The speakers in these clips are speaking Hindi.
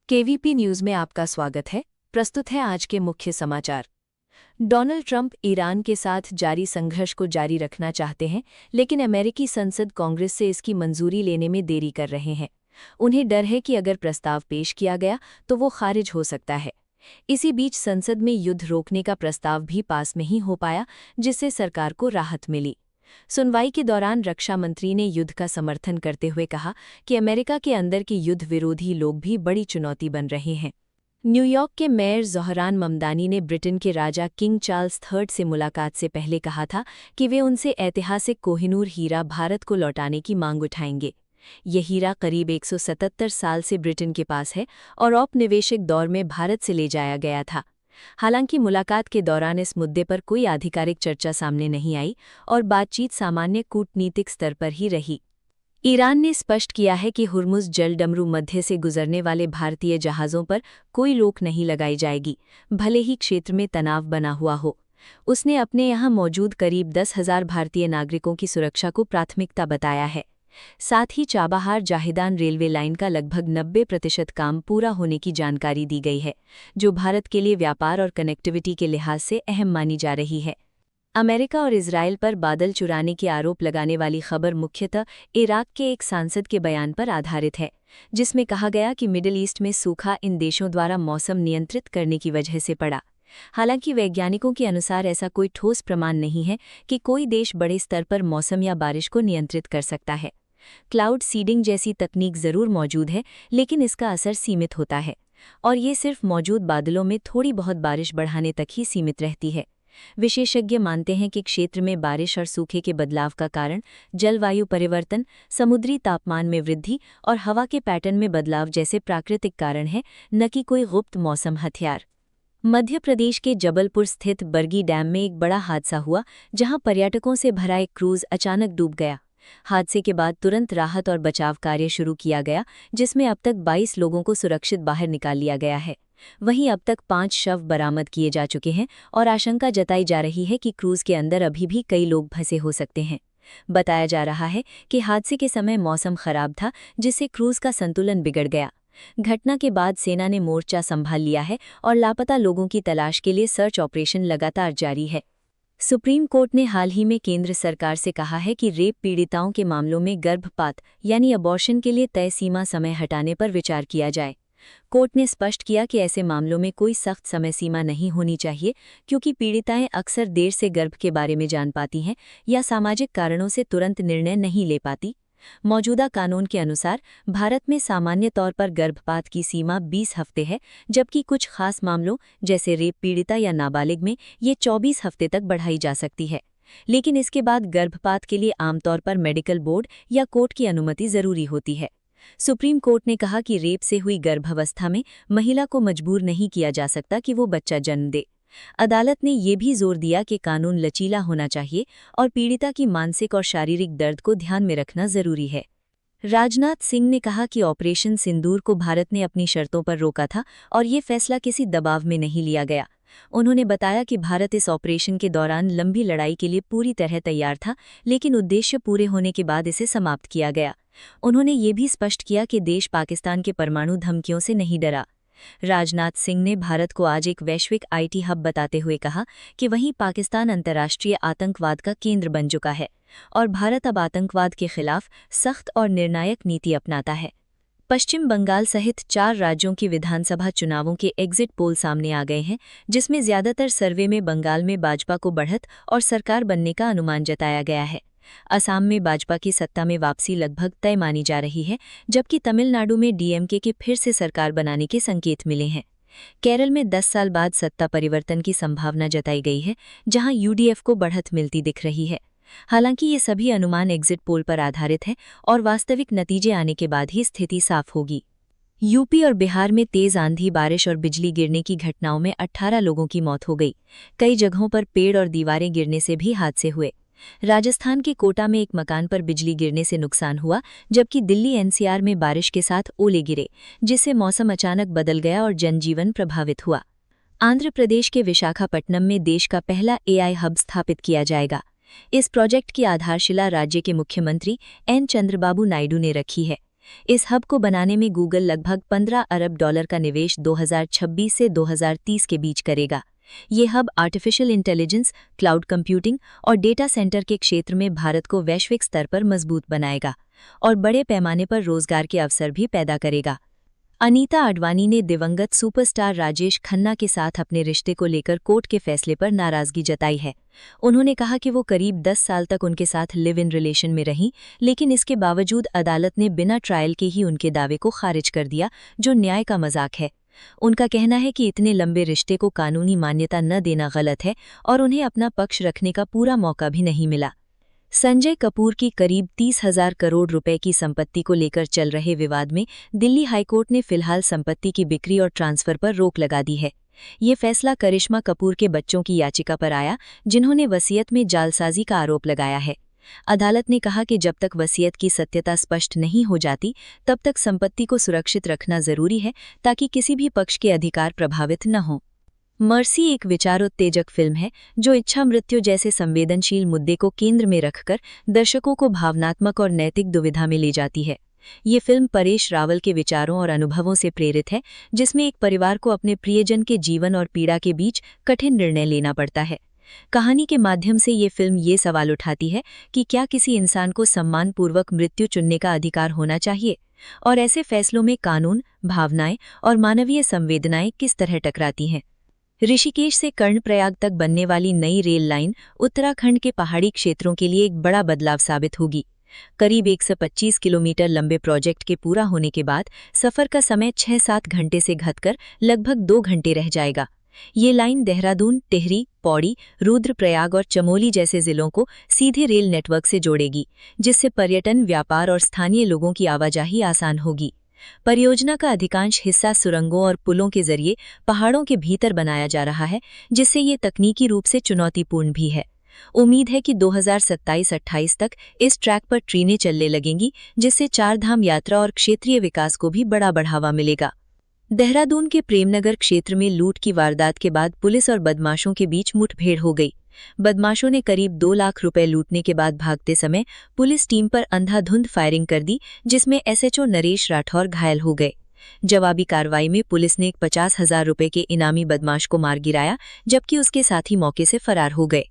केवीपी न्यूज में आपका स्वागत है। प्रस्तुत है आज के मुख्य समाचार। डोनाल्ड ट्रंप ईरान के साथ जारी संघर्ष को जारी रखना चाहते हैं, लेकिन अमेरिकी संसद कांग्रेस से इसकी मंजूरी लेने में देरी कर रहे हैं। उन्हें डर है कि अगर प्रस्ताव पेश किया गया तो वो खारिज हो सकता है। इसी बीच संसद में युद्ध रोकने का प्रस्ताव भी पास नहीं हो पाया, जिससे सरकार को राहत मिली। सुनवाई के दौरान रक्षा मंत्री ने युद्ध का समर्थन करते हुए कहा कि अमेरिका के अंदर के युद्ध विरोधी लोग भी बड़ी चुनौती बन रहे हैं। न्यूयॉर्क के मेयर ज़ोहरान ममदानी ने ब्रिटेन के राजा किंग चार्ल्स III से मुलाकात से पहले कहा था कि वे उनसे ऐतिहासिक कोहिनूर हीरा भारत को लौटाने की मांग उठाएंगे। ये हीरा करीब 177 साल से ब्रिटेन के पास है और औपनिवेशिक दौर में भारत से ले जाया गया था। हालांकि मुलाकात के दौरान इस मुद्दे पर कोई आधिकारिक चर्चा सामने नहीं आई और बातचीत सामान्य कूटनीतिक स्तर पर ही रही। ईरान ने स्पष्ट किया है कि हुर्मुज़ जलडमरू मध्य से गुजरने वाले भारतीय जहाज़ों पर कोई रोक नहीं लगाई जाएगी, भले ही क्षेत्र में तनाव बना हुआ हो। उसने अपने यहाँ मौजूद करीब 10,000 भारतीय नागरिकों की सुरक्षा को प्राथमिकता बताया है। साथ ही चाबहार जाहिदान रेलवे लाइन का लगभग 90% काम पूरा होने की जानकारी दी गई है, जो भारत के लिए व्यापार और कनेक्टिविटी के लिहाज से अहम मानी जा रही है। अमेरिका और इजराइल पर बादल चुराने के आरोप लगाने वाली खबर मुख्यतः इराक के एक सांसद के बयान पर आधारित है, जिसमें कहा गया कि मिडिल ईस्ट में सूखा इन देशों द्वारा मौसम नियंत्रित करने की वजह से पड़ा। हालांकि वैज्ञानिकों के अनुसार ऐसा कोई ठोस प्रमाण नहीं है कि कोई देश बड़े स्तर पर मौसम या बारिश को नियंत्रित कर सकता है। क्लाउड सीडिंग जैसी तकनीक जरूर मौजूद है, लेकिन इसका असर सीमित होता है और ये सिर्फ मौजूद बादलों में थोड़ी बहुत बारिश बढ़ाने तक ही सीमित रहती है। विशेषज्ञ मानते हैं कि क्षेत्र में बारिश और सूखे के बदलाव का कारण जलवायु परिवर्तन, समुद्री तापमान में वृद्धि और हवा के पैटर्न में बदलाव जैसे प्राकृतिक कारण हैं, न कि कोई गुप्त मौसम हथियार। मध्य प्रदेश के जबलपुर स्थित बरगी डैम में एक बड़ा हादसा हुआ, जहां पर्यटकों से भरा एक क्रूज अचानक डूब गया। हादसे के बाद तुरंत राहत और बचाव कार्य शुरू किया गया, जिसमें अब तक 22 लोगों को सुरक्षित बाहर निकाल लिया गया है। वहीं अब तक 5 शव बरामद किए जा चुके हैं और आशंका जताई जा रही है कि क्रूज के अंदर अभी भी कई लोग फंसे हो सकते हैं। बताया जा रहा है कि हादसे के समय मौसम खराब था, जिससे क्रूज का संतुलन बिगड़ गया। घटना के बाद सेना ने मोर्चा संभाल लिया है और लापता लोगों की तलाश के लिए सर्च ऑपरेशन लगातार जारी है। सुप्रीम कोर्ट ने हाल ही में केंद्र सरकार से कहा है कि रेप पीड़िताओं के मामलों में गर्भपात यानी अबॉर्शन के लिए तय सीमा समय हटाने पर विचार किया जाए। कोर्ट ने स्पष्ट किया कि ऐसे मामलों में कोई सख्त समय सीमा नहीं होनी चाहिए, क्योंकि पीड़िताएं अक्सर देर से गर्भ के बारे में जान पाती हैं या सामाजिक कारणों से तुरंत निर्णय नहीं ले पाती। मौजूदा कानून के अनुसार भारत में सामान्य तौर पर गर्भपात की सीमा 20 हफ्ते है, जबकि कुछ खास मामलों जैसे रेप पीड़िता या नाबालिग में ये 24 हफ्ते तक बढ़ाई जा सकती है। लेकिन इसके बाद गर्भपात के लिए आमतौर पर मेडिकल बोर्ड या कोर्ट की अनुमति जरूरी होती है। सुप्रीम कोर्ट ने कहा कि रेप से हुई गर्भावस्था में महिला को मजबूर नहीं किया जा सकता कि वो बच्चा जन्म दे। अदालत ने ये भी जोर दिया कि कानून लचीला होना चाहिए और पीड़िता की मानसिक और शारीरिक दर्द को ध्यान में रखना जरूरी है। राजनाथ सिंह ने कहा कि ऑपरेशन सिंदूर को भारत ने अपनी शर्तों पर रोका था और ये फैसला किसी दबाव में नहीं लिया गया। उन्होंने बताया कि भारत इस ऑपरेशन के दौरान लंबी लड़ाई के लिए पूरी तरह तैयार था, लेकिन उद्देश्य पूरे होने के बाद इसे समाप्त किया गया। उन्होंने ये भी स्पष्ट किया कि देश पाकिस्तान के परमाणु धमकियों से नहीं डरा। राजनाथ सिंह ने भारत को आज एक वैश्विक आईटी हब बताते हुए कहा कि वहीं पाकिस्तान अंतर्राष्ट्रीय आतंकवाद का केंद्र बन चुका है और भारत अब आतंकवाद के खिलाफ सख्त और निर्णायक नीति अपनाता है। पश्चिम बंगाल सहित 4 राज्यों की विधानसभा चुनावों के एग्जिट पोल सामने आ गए हैं, जिसमें ज्यादातर सर्वे में बंगाल में भाजपा को बढ़त और सरकार बनने का अनुमान जताया गया है। असम में भाजपा की सत्ता में वापसी लगभग तय मानी जा रही है, जबकि तमिलनाडु में डीएमके के फिर से सरकार बनाने के संकेत मिले हैं। केरल में 10 साल बाद सत्ता परिवर्तन की संभावना जताई गई है, जहां यूडीएफ को बढ़त मिलती दिख रही है। हालांकि ये सभी अनुमान एग्जिट पोल पर आधारित हैं और वास्तविक नतीजे आने के बाद ही स्थिति साफ होगी। यूपी और बिहार में तेज आंधी, बारिश और बिजली गिरने की घटनाओं में 18 लोगों की मौत हो गई। कई जगहों पर पेड़ और दीवारें गिरने से भी हादसे हुए। राजस्थान के कोटा में एक मकान पर बिजली गिरने से नुकसान हुआ, जबकि दिल्ली एनसीआर में बारिश के साथ ओले गिरे, जिससे मौसम अचानक बदल गया और जनजीवन प्रभावित हुआ। आंध्र प्रदेश के विशाखापट्टनम में देश का पहला एआई हब स्थापित किया जाएगा। इस प्रोजेक्ट की आधारशिला राज्य के मुख्यमंत्री एन चंद्रबाबू नायडू ने रखी है। इस हब को बनाने में गूगल लगभग 15 अरब डॉलर का निवेश 2026 से 2030 के बीच करेगा। ये hub artificial intelligence, cloud computing और डेटा सेंटर के क्षेत्र में भारत को वैश्विक स्तर पर मजबूत बनाएगा और बड़े पैमाने पर रोजगार के अवसर भी पैदा करेगा। अनीता आडवाणी ने दिवंगत सुपरस्टार राजेश खन्ना के साथ अपने रिश्ते को लेकर कोर्ट के फैसले पर नाराजगी जताई है। उन्होंने कहा कि वो करीब 10 साल तक उनके साथ लिव इन रिलेशन में रहीं, लेकिन इसके बावजूद अदालत ने बिना ट्रायल के ही उनके दावे को खारिज कर दिया, जो न्याय का मजाक है। उनका कहना है कि इतने लंबे रिश्ते को कानूनी मान्यता न देना गलत है और उन्हें अपना पक्ष रखने का पूरा मौका भी नहीं मिला। संजय कपूर की करीब 30,000 करोड़ रुपए की संपत्ति को लेकर चल रहे विवाद में दिल्ली हाईकोर्ट ने फिलहाल संपत्ति की बिक्री और ट्रांसफर पर रोक लगा दी है। ये फैसला करिश्मा कपूर के बच्चों की याचिका पर आया, जिन्होंने वसीयत में जालसाजी का आरोप लगाया है। अदालत ने कहा कि जब तक वसीयत की सत्यता स्पष्ट नहीं हो जाती, तब तक संपत्ति को सुरक्षित रखना जरूरी है ताकि किसी भी पक्ष के अधिकार प्रभावित न हों। मर्सी एक विचारोत्तेजक फिल्म है जो इच्छा मृत्यु जैसे संवेदनशील मुद्दे को केंद्र में रखकर दर्शकों को भावनात्मक और नैतिक दुविधा में ले जाती है। ये फिल्म परेश रावल के विचारों और अनुभवों से प्रेरित है, जिसमें एक परिवार को अपने प्रियजन के जीवन और पीड़ा के बीच कठिन निर्णय लेना पड़ता है। कहानी के माध्यम से ये फिल्म ये सवाल उठाती है कि क्या किसी इंसान को सम्मानपूर्वक मृत्यु चुनने का अधिकार होना चाहिए, और ऐसे फैसलों में कानून, भावनाएं और मानवीय संवेदनाएं किस तरह टकराती हैं। ऋषिकेश से कर्णप्रयाग तक बनने वाली नई रेल लाइन उत्तराखंड के पहाड़ी क्षेत्रों के लिए एक बड़ा बदलाव साबित होगी। करीब 125 किलोमीटर लंबे प्रोजेक्ट के पूरा होने के बाद सफर का समय 6-7 घंटे से घटकर लगभग 2 घंटे रह जाएगा। ये लाइन देहरादून, टिहरी, पौड़ी, रुद्रप्रयाग और चमोली जैसे जिलों को सीधे रेल नेटवर्क से जोड़ेगी, जिससे पर्यटन, व्यापार और स्थानीय लोगों की आवाजाही आसान होगी। परियोजना का अधिकांश हिस्सा सुरंगों और पुलों के जरिए पहाड़ों के भीतर बनाया जा रहा है, जिससे ये तकनीकी रूप से चुनौतीपूर्ण भी है। उम्मीद है कि 2027-28 तक इस ट्रैक पर ट्रेनें चलने लगेंगी, जिससे चारधाम यात्रा और क्षेत्रीय विकास को भी बड़ा बढ़ावा मिलेगा। देहरादून के प्रेमनगर क्षेत्र में लूट की वारदात के बाद पुलिस और बदमाशों के बीच मुठभेड़ हो गई। बदमाशों ने करीब 2 लाख रुपए लूटने के बाद भागते समय पुलिस टीम पर अंधाधुंध फायरिंग कर दी, जिसमें एसएचओ नरेश राठौर घायल हो गए। जवाबी कार्रवाई में पुलिस ने एक 50,000 रुपए के इनामी बदमाश को मार गिराया, जबकि उसके साथी मौके से फरार हो गए।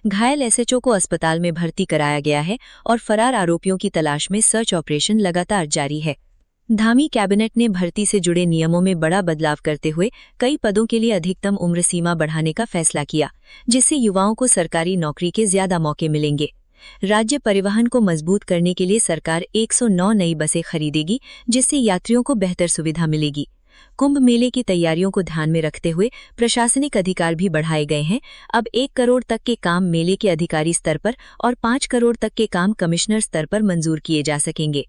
घायल एसएचओ को अस्पताल में भर्ती कराया गया है और फरार आरोपियों की तलाश में सर्च ऑपरेशन लगातार जारी है। धामी कैबिनेट ने भर्ती से जुड़े नियमों में बड़ा बदलाव करते हुए कई पदों के लिए अधिकतम उम्र सीमा बढ़ाने का फैसला किया, जिससे युवाओं को सरकारी नौकरी के ज्यादा मौके मिलेंगे। राज्य परिवहन को मजबूत करने के लिए सरकार 109 नई बसें खरीदेगी, जिससे यात्रियों को बेहतर सुविधा मिलेगी। कुंभ मेले की तैयारियों को ध्यान में रखते हुए प्रशासनिक अधिकार भी बढ़ाए गए हैं। अब 1 करोड़ तक के काम मेले के अधिकारी स्तर पर और 5 करोड़ तक के काम कमिश्नर स्तर पर मंजूर किए जा सकेंगे।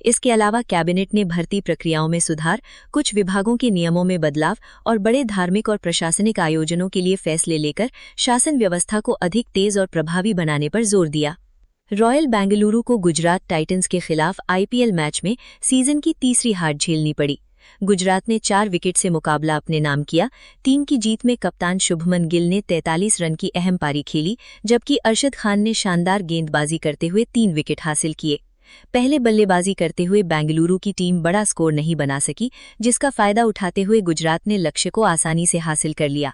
इसके अलावा कैबिनेट ने भर्ती प्रक्रियाओं में सुधार, कुछ विभागों के नियमों में बदलाव और बड़े धार्मिक और प्रशासनिक आयोजनों के लिए फैसले लेकर शासन व्यवस्था को अधिक तेज और प्रभावी बनाने पर जोर दिया। रॉयल बेंगलुरु को गुजरात टाइटंस के खिलाफ आईपीएल मैच में सीजन की तीसरी हार झेलनी पड़ी। गुजरात ने 4 विकेट से मुकाबला अपने नाम किया। टीम की जीत में कप्तान शुभमन गिल ने 43 रन की अहम पारी खेली, जबकि अरशद खान ने शानदार गेंदबाजी करते हुए 3 विकेट हासिल किए। पहले बल्लेबाजी करते हुए बेंगलुरु की टीम बड़ा स्कोर नहीं बना सकी, जिसका फायदा उठाते हुए गुजरात ने लक्ष्य को आसानी से हासिल कर लिया।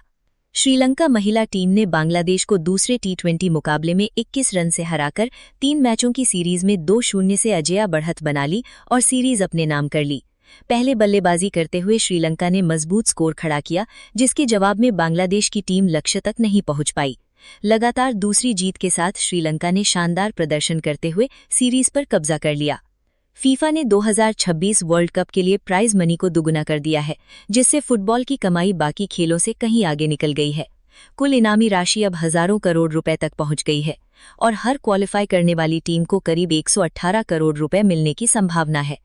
श्रीलंका महिला टीम ने बांग्लादेश को दूसरे टी20 मुकाबले में 21 रन से हराकर 3 मैचों की सीरीज में 2-0 से अजेय बढ़त बना ली और सीरीज अपने नाम कर ली। पहले बल्लेबाजी करते हुए श्रीलंका ने मजबूत स्कोर खड़ा किया, जिसके जवाब में बांग्लादेश की टीम लक्ष्य तक नहीं पहुंच पाई। लगातार दूसरी जीत के साथ श्रीलंका ने शानदार प्रदर्शन करते हुए सीरीज पर कब्जा कर लिया। फीफा ने 2026 वर्ल्ड कप के लिए प्राइज मनी को दुगुना कर दिया है, जिससे फुटबॉल की कमाई बाकी खेलों से कहीं आगे निकल गई है। कुल इनामी राशि अब हजारों करोड़ रुपए तक पहुंच गई है और हर क्वालिफाई करने वाली टीम को करीब 118 करोड़ रुपए मिलने की संभावना है।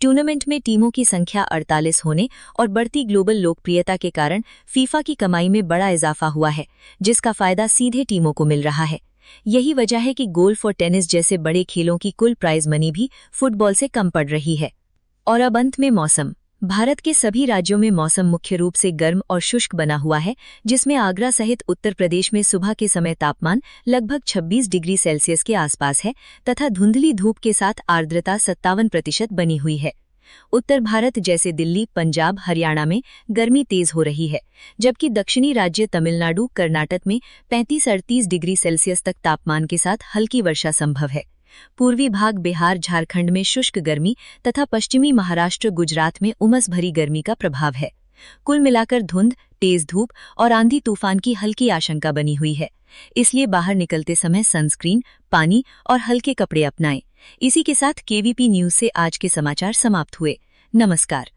टूर्नामेंट में टीमों की संख्या 48 होने और बढ़ती ग्लोबल लोकप्रियता के कारण फीफा की कमाई में बड़ा इजाफा हुआ है, जिसका फायदा सीधे टीमों को मिल रहा है। यही वजह है कि गोल्फ और टेनिस जैसे बड़े खेलों की कुल प्राइज मनी भी फुटबॉल से कम पड़ रही है। और अब अंत में मौसम। भारत के सभी राज्यों में मौसम मुख्य रूप से गर्म और शुष्क बना हुआ है, जिसमें आगरा सहित उत्तर प्रदेश में सुबह के समय तापमान लगभग 26 डिग्री सेल्सियस के आसपास है तथा धुंधली धूप के साथ आर्द्रता 57% बनी हुई है। उत्तर भारत जैसे दिल्ली, पंजाब, हरियाणा में गर्मी तेज हो रही है, जबकि दक्षिणी राज्य तमिलनाडु, कर्नाटक में 35-38 डिग्री सेल्सियस तक तापमान के साथ हल्की वर्षा संभव है। पूर्वी भाग बिहार, झारखंड में शुष्क गर्मी तथा पश्चिमी महाराष्ट्र, गुजरात में उमस भरी गर्मी का प्रभाव है। कुल मिलाकर धुंध, तेज धूप और आंधी तूफान की हल्की आशंका बनी हुई है। इसलिए बाहर निकलते समय सनस्क्रीन, पानी और हल्के कपड़े अपनाएं। इसी के साथ केवीपी न्यूज से आज के समाचार समाप्त हुए। नमस्कार।